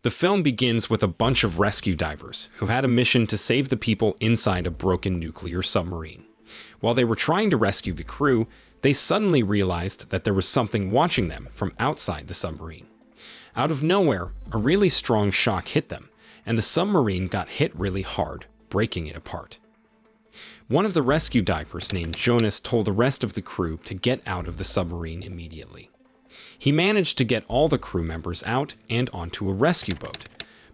The film begins with a bunch of rescue divers who had a mission to save the people inside a broken nuclear submarine. While they were trying to rescue the crew, they suddenly realized that there was something watching them from outside the submarine. Out of nowhere, a really strong shock hit them, and the submarine got hit really hard, breaking it apart. One of the rescue divers named Jonas told the rest of the crew to get out of the submarine immediately. He managed to get all the crew members out and onto a rescue boat,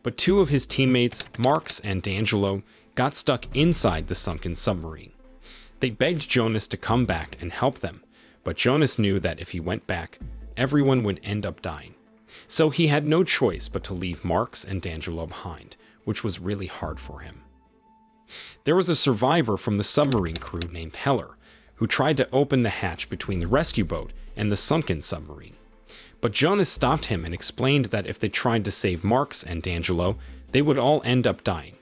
but two of his teammates, Marks and D'Angelo, got stuck inside the sunken submarine. They begged Jonas to come back and help them, but Jonas knew that if he went back, everyone would end up dying. So he had no choice but to leave Marks and D'Angelo behind, which was really hard for him. There was a survivor from the submarine crew named Heller, who tried to open the hatch between the rescue boat and the sunken submarine. But Jonas stopped him and explained that if they tried to save Marks and D'Angelo, they would all end up dying.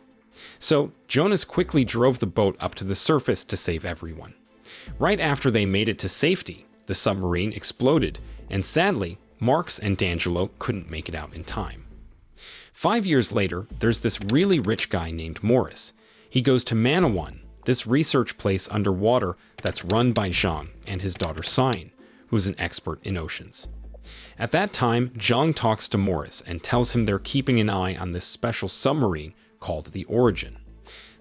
So Jonas quickly drove the boat up to the surface to save everyone. Right after they made it to safety, the submarine exploded, and sadly, Marks and D'Angelo couldn't make it out in time. 5 years later, there's this really rich guy named Morris. He goes to Manawan, this research place underwater that's run by Zhang and his daughter Cyan, who's an expert in oceans. At that time, Zhang talks to Morris and tells him they're keeping an eye on this special submarine called the Origin.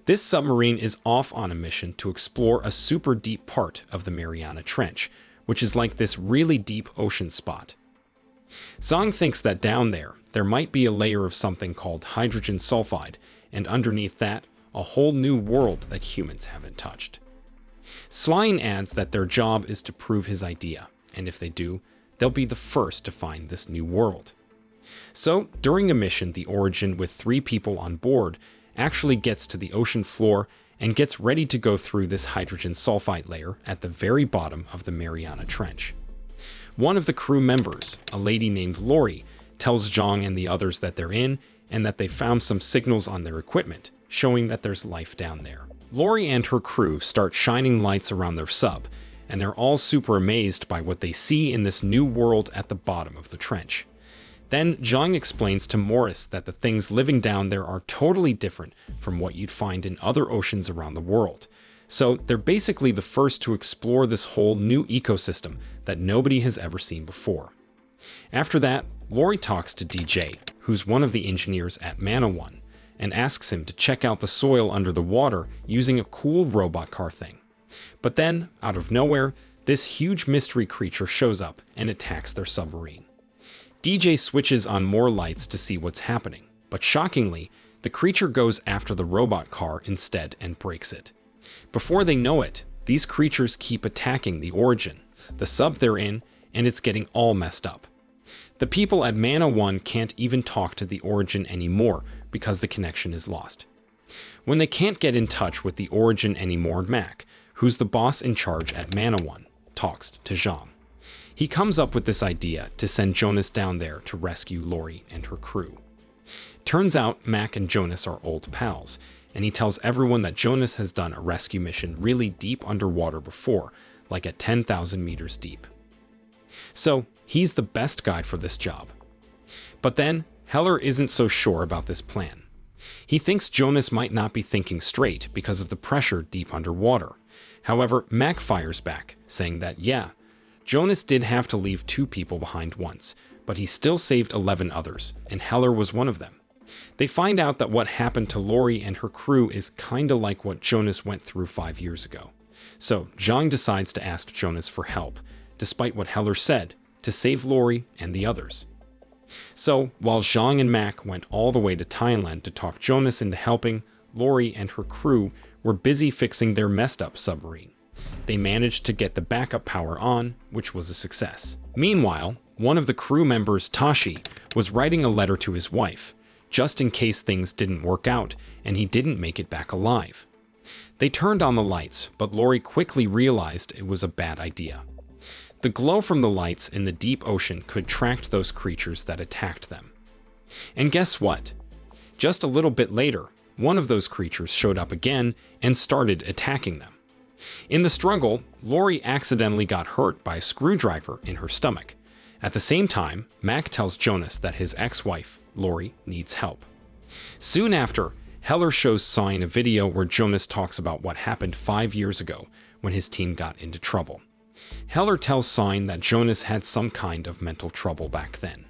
This submarine is off on a mission to explore a super deep part of the Mariana Trench, which is like this really deep ocean spot. Zhang thinks that down there might be a layer of something called hydrogen sulfide, and underneath that, a whole new world that humans haven't touched. Cyan adds that their job is to prove his idea, and if they do, they'll be the first to find this new world. So, during a mission, the Origin with 3 people on board actually gets to the ocean floor and gets ready to go through this hydrogen sulfide layer at the very bottom of the Mariana Trench. One of the crew members, a lady named Lori, tells Zhang and the others that they're in and that they found some signals on their equipment, showing that there's life down there. Lori and her crew start shining lights around their sub, and they're all super amazed by what they see in this new world at the bottom of the trench. Then Zhang explains to Morris that the things living down there are totally different from what you'd find in other oceans around the world. So they're basically the first to explore this whole new ecosystem that nobody has ever seen before. After that, Lori talks to DJ, who's one of the engineers at Manawan, and asks him to check out the soil under the water using a cool robot car thing. But then, out of nowhere, this huge mystery creature shows up and attacks their submarine. DJ switches on more lights to see what's happening, but shockingly, the creature goes after the robot car instead and breaks it. Before they know it, these creatures keep attacking the Origin, the sub they're in, and it's getting all messed up. The people at Manawan can't even talk to the Origin anymore because the connection is lost. When they can't get in touch with the Origin anymore, Mac, who's the boss in charge at Manawan, talks to Zhang. He comes up with this idea to send Jonas down there to rescue Lori and her crew. Turns out Mac and Jonas are old pals, and he tells everyone that Jonas has done a rescue mission really deep underwater before, like at 10,000 meters deep. So he's the best guy for this job. But then, Heller isn't so sure about this plan. He thinks Jonas might not be thinking straight because of the pressure deep underwater. However, Mac fires back, saying that yeah, Jonas did have to leave 2 people behind once, but he still saved 11 others, and Heller was one of them. They find out that what happened to Lori and her crew is kinda like what Jonas went through 5 years ago. So Zhang decides to ask Jonas for help, despite what Heller said, to save Lori and the others. So, while Zhang and Mac went all the way to Thailand to talk Jonas into helping, Lori and her crew were busy fixing their messed up submarine. They managed to get the backup power on, which was a success. Meanwhile, one of the crew members, Tashi, was writing a letter to his wife, just in case things didn't work out and he didn't make it back alive. They turned on the lights, but Lori quickly realized it was a bad idea. The glow from the lights in the deep ocean could track those creatures that attacked them. And guess what? Just a little bit later, one of those creatures showed up again and started attacking them. In the struggle, Lori accidentally got hurt by a screwdriver in her stomach. At the same time, Mac tells Jonas that his ex-wife, Lori needs help. Soon after, Heller shows Sign a video where Jonas talks about what happened 5 years ago when his team got into trouble. Heller tells Sign that Jonas had some kind of mental trouble back then.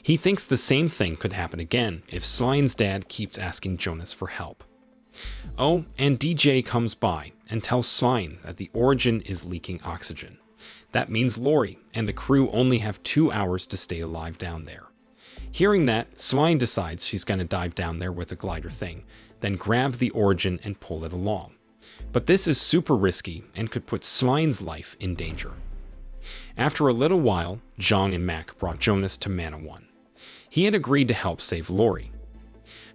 He thinks the same thing could happen again if Sign's dad keeps asking Jonas for help. Oh, and DJ comes by and tells Sign that the Origin is leaking oxygen. That means Lori and the crew only have 2 hours to stay alive down there. Hearing that, Sign decides she's going to dive down there with a glider thing, then grab the Origin and pull it along. But this is super risky and could put Sign's life in danger. After a little while, John and Mac brought Jonas to Mana 1. He had agreed to help save Lori.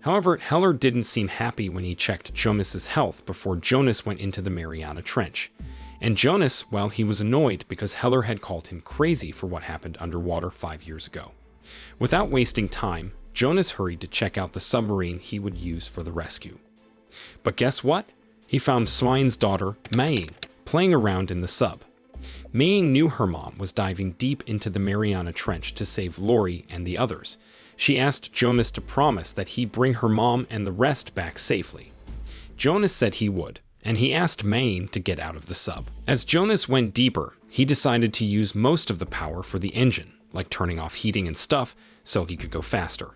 However, Heller didn't seem happy when he checked Jonas's health before Jonas went into the Mariana Trench. And Jonas, well, he was annoyed because Heller had called him crazy for what happened underwater 5 years ago. Without wasting time, Jonas hurried to check out the submarine he would use for the rescue. But guess what? He found Swine's daughter, Maying, playing around in the sub. Maying knew her mom was diving deep into the Mariana Trench to save Lori and the others. She asked Jonas to promise that he'd bring her mom and the rest back safely. Jonas said he would, and he asked Maying to get out of the sub. As Jonas went deeper, he decided to use most of the power for the engine, like turning off heating and stuff, so he could go faster.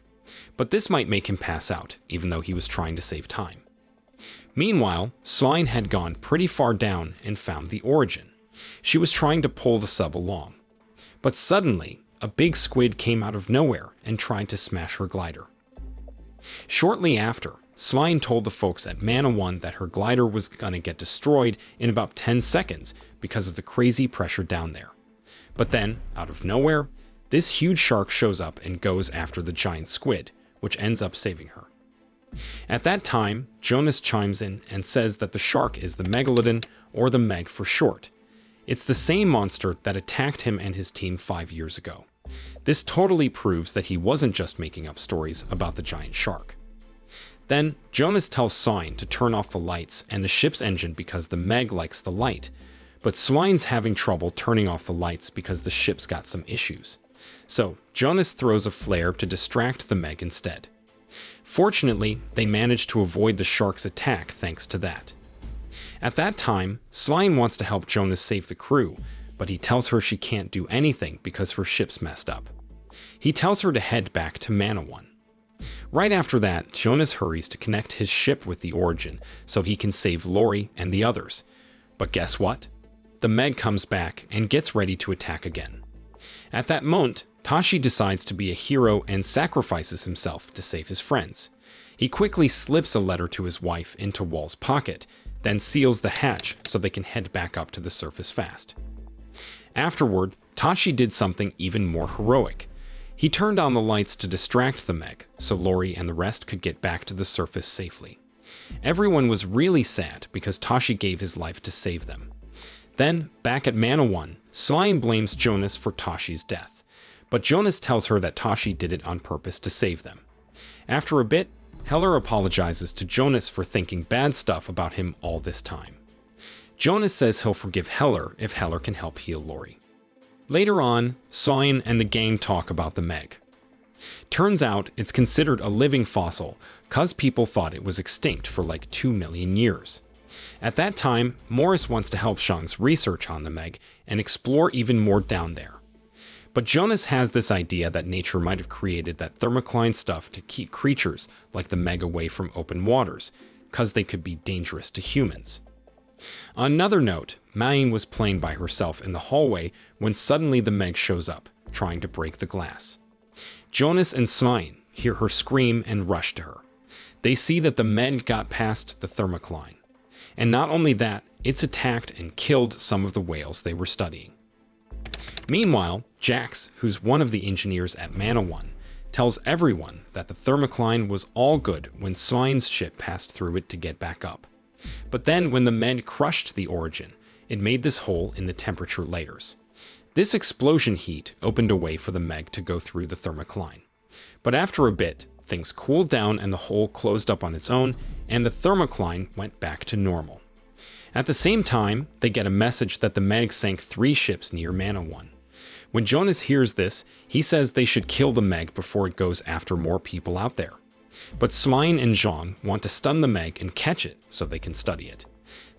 But this might make him pass out, even though he was trying to save time. Meanwhile, Swine had gone pretty far down and found the Origin. She was trying to pull the sub along. But suddenly, a big squid came out of nowhere and tried to smash her glider. Shortly after, Swine told the folks at Mana 1 that her glider was gonna get destroyed in about 10 seconds because of the crazy pressure down there. But then, out of nowhere, this huge shark shows up and goes after the giant squid, which ends up saving her. At that time, Jonas chimes in and says that the shark is the Megalodon, or the Meg for short. It's the same monster that attacked him and his team 5 years ago. This totally proves that he wasn't just making up stories about the giant shark. Then, Jonas tells Swine to turn off the lights and the ship's engine because the Meg likes the light, but Swine's having trouble turning off the lights because the ship's got some issues. So, Jonas throws a flare to distract the Meg instead. Fortunately, they manage to avoid the shark's attack thanks to that. At that time, Swine wants to help Jonas save the crew, but he tells her she can't do anything because her ship's messed up. He tells her to head back to Mana 1. Right after that, Jonas hurries to connect his ship with the Origin so he can save Lori and the others. But guess what? The Meg comes back and gets ready to attack again. At that moment, Tashi decides to be a hero and sacrifices himself to save his friends. He quickly slips a letter to his wife into Wall's pocket, then seals the hatch so they can head back up to the surface fast. Afterward, Tashi did something even more heroic. He turned on the lights to distract the Meg, so Lori and the rest could get back to the surface safely. Everyone was really sad because Tashi gave his life to save them. Then, back at Mana 1, Slime blames Jonas for Tashi's death, but Jonas tells her that Tashi did it on purpose to save them. After a bit, Heller apologizes to Jonas for thinking bad stuff about him all this time. Jonas says he'll forgive Heller if Heller can help heal Lori. Later on, Swine and the gang talk about the Meg. Turns out it's considered a living fossil, cause people thought it was extinct for like 2 million years. At that time, Morris wants to help Shang's research on the Meg and explore even more down there. But Jonas has this idea that nature might have created that thermocline stuff to keep creatures like the Meg away from open waters, cause they could be dangerous to humans. On another note, Maying was playing by herself in the hallway when suddenly the Meg shows up, trying to break the glass. Jonas and Swine hear her scream and rush to her. They see that the Meg got past the thermocline. And not only that, it's attacked and killed some of the whales they were studying. Meanwhile, Jax, who's one of the engineers at Mana 1, tells everyone that the thermocline was all good when Swine's ship passed through it to get back up. But then when the Meg crushed the Origin, it made this hole in the temperature layers. This explosion heat opened a way for the Meg to go through the thermocline. But after a bit, things cooled down and the hole closed up on its own, and the thermocline went back to normal. At the same time, they get a message that the Meg sank 3 ships near Mana 1. When Jonas hears this, he says they should kill the Meg before it goes after more people out there. But Svein and Jean want to stun the Meg and catch it so they can study it.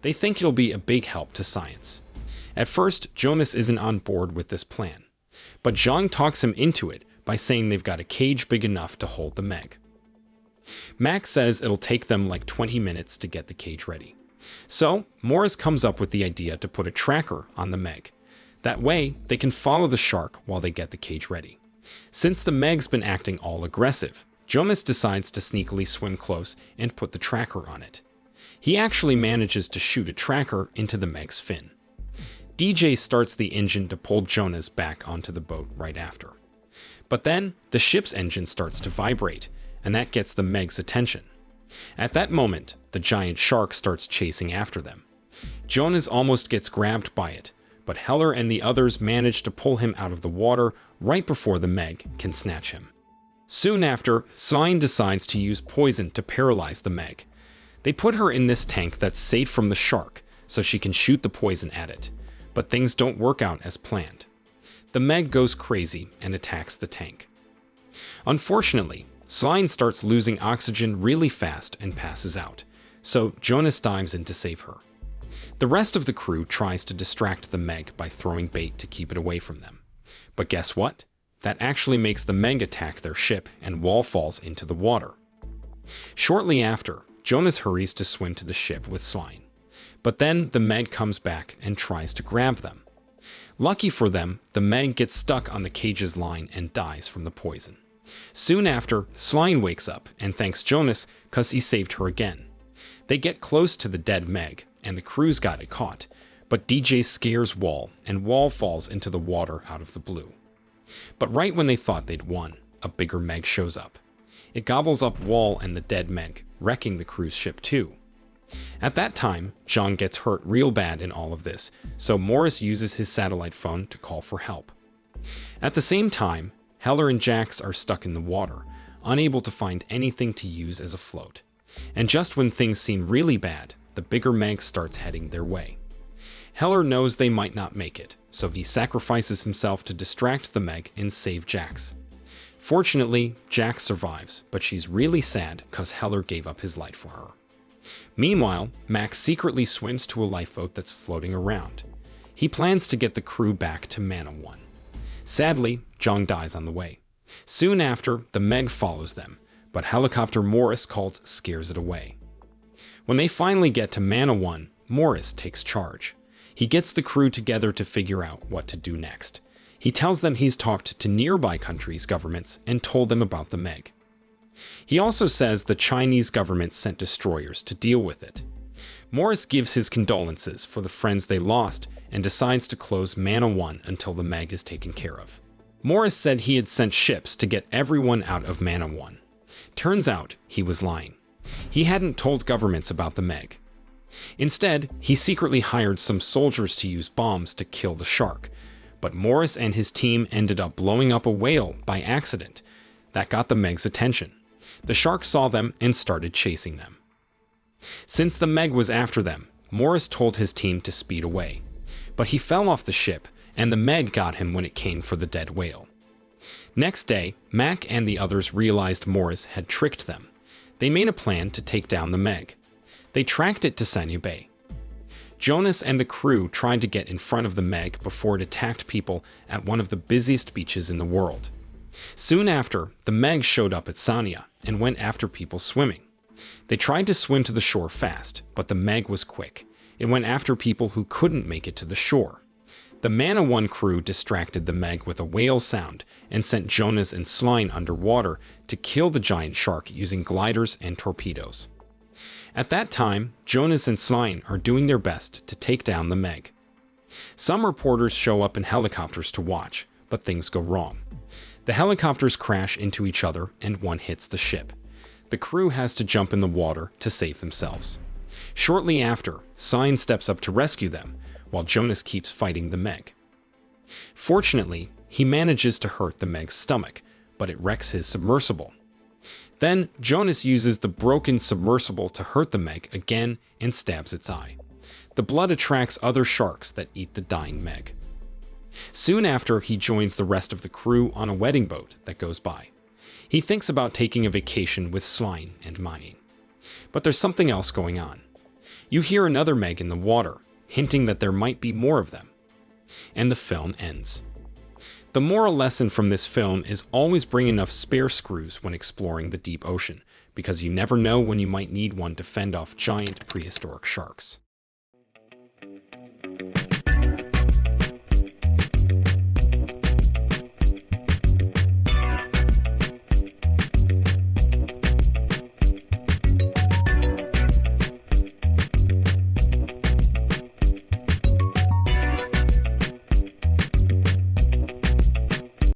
They think it'll be a big help to science. At first, Jonas isn't on board with this plan, but Jean talks him into it by saying they've got a cage big enough to hold the Meg. Max says it'll take them like 20 minutes to get the cage ready. So, Morris comes up with the idea to put a tracker on the Meg. That way, they can follow the shark while they get the cage ready. Since the Meg's been acting all aggressive, Jonas decides to sneakily swim close and put the tracker on it. He actually manages to shoot a tracker into the Meg's fin. DJ starts the engine to pull Jonas back onto the boat right after. But then, the ship's engine starts to vibrate, and that gets the Meg's attention. At that moment, the giant shark starts chasing after them. Jonas almost gets grabbed by it, but Heller and the others manage to pull him out of the water right before the Meg can snatch him. Soon after, Svein decides to use poison to paralyze the Meg. They put her in this tank that's safe from the shark, so she can shoot the poison at it, but things don't work out as planned. The Meg goes crazy and attacks the tank. Unfortunately, Svein starts losing oxygen really fast and passes out, so Jonas dives in to save her. The rest of the crew tries to distract the Meg by throwing bait to keep it away from them. But guess what? That actually makes the Meg attack their ship and Wall falls into the water. Shortly after, Jonas hurries to swim to the ship with Svein. But then the Meg comes back and tries to grab them. Lucky for them, the Meg gets stuck on the cage's line and dies from the poison. Soon after, Svein wakes up and thanks Jonas because he saved her again. They get close to the dead Meg, and the crew's got it caught, but DJ scares Wall, and Wall falls into the water out of the blue. But right when they thought they'd won, a bigger Meg shows up. It gobbles up Wall and the dead Meg, wrecking the cruise ship too. At that time, John gets hurt real bad in all of this, so Morris uses his satellite phone to call for help. At the same time, Heller and Jax are stuck in the water, unable to find anything to use as a float. And just when things seem really bad, the bigger Meg starts heading their way. Heller knows they might not make it, so he sacrifices himself to distract the Meg and save Jax. Fortunately, Jax survives, but she's really sad because Heller gave up his life for her. Meanwhile, Max secretly swims to a lifeboat that's floating around. He plans to get the crew back to Mana 1. Sadly, Jong dies on the way. Soon after, the Meg follows them, but helicopter Morris called scares it away. When they finally get to Mana 1, Morris takes charge. He gets the crew together to figure out what to do next. He tells them he's talked to nearby countries' governments and told them about the Meg. He also says the Chinese government sent destroyers to deal with it. Morris gives his condolences for the friends they lost and decides to close Mana 1 until the Meg is taken care of. Morris said he had sent ships to get everyone out of Mana 1. Turns out he was lying. He hadn't told governments about the Meg. Instead, he secretly hired some soldiers to use bombs to kill the shark, but Morris and his team ended up blowing up a whale by accident. That got the Meg's attention. The shark saw them and started chasing them. Since the Meg was after them, Morris told his team to speed away, but he fell off the ship and the Meg got him when it came for the dead whale. Next day, Mac and the others realized Morris had tricked them. They made a plan to take down the Meg. They tracked it to Sanya Bay. Jonas and the crew tried to get in front of the Meg before it attacked people at one of the busiest beaches in the world. Soon after, the Meg showed up at Sanya and went after people swimming. They tried to swim to the shore fast, but the Meg was quick. It went after people who couldn't make it to the shore. The Mana 1 crew distracted the Meg with a whale sound and sent Jonas and Svein underwater to kill the giant shark using gliders and torpedoes. At that time, Jonas and Svein are doing their best to take down the Meg. Some reporters show up in helicopters to watch, but things go wrong. The helicopters crash into each other and one hits the ship. The crew has to jump in the water to save themselves. Shortly after, Svein steps up to rescue them, while Jonas keeps fighting the Meg. Fortunately, he manages to hurt the Meg's stomach, but it wrecks his submersible. Then, Jonas uses the broken submersible to hurt the Meg again and stabs its eye. The blood attracts other sharks that eat the dying Meg. Soon after, he joins the rest of the crew on a wedding boat that goes by. He thinks about taking a vacation with Svein and Mani. But there's something else going on. You hear another Meg in the water, hinting that there might be more of them. And the film ends. The moral lesson from this film is always bring enough spare screws when exploring the deep ocean, because you never know when you might need one to fend off giant prehistoric sharks.